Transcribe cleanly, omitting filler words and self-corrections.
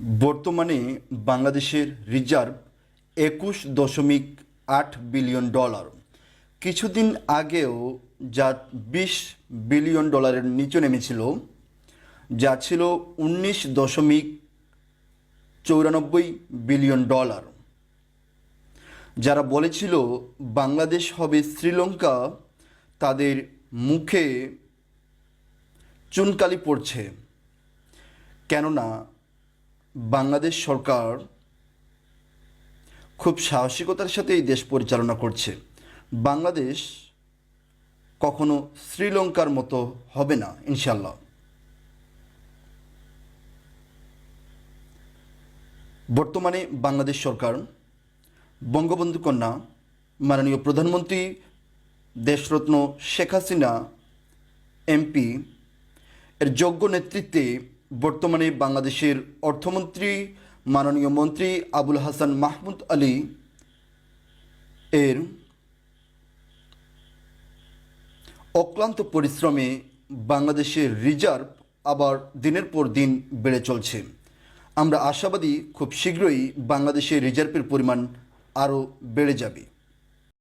বর্তমানে বাংলাদেশের reserve 21.8 billion dollar. কিছুদিন আগেও যা 20 বিলিয়ন ডলারের নিচে নেমেছিল, যা ছিল 19.94 বিলিয়ন ডলার। যারা বলেছিল বাংলাদেশ হবে শ্রীলঙ্কা, তাদের মুখে চুনকালি পড়ছে। কেননা বাংলাদেশ সরকার খুব সাহসিকতার সাথে এই দেশ পরিচালনা করছে। বাংলাদেশ কখনো শ্রীলঙ্কার মতো হবে না ইনশাল্লাহ। বর্তমানে বাংলাদেশ সরকার বঙ্গবন্ধু কন্যা মাননীয় প্রধানমন্ত্রী দেশরত্ন শেখ হাসিনা এমপি এর যোগ্য নেতৃত্বে বর্তমানে বাংলাদেশের অর্থমন্ত্রী মাননীয় মন্ত্রী আবুল হাসান মাহমুদ আলী এর অক্লান্ত পরিশ্রমে বাংলাদেশের রিজার্ভ আবার দিনের পর দিন বেড়ে চলছে। আমরা আশাবাদী খুব শীঘ্রই বাংলাদেশের রিজার্ভের পরিমাণ আরও বেড়ে যাবে।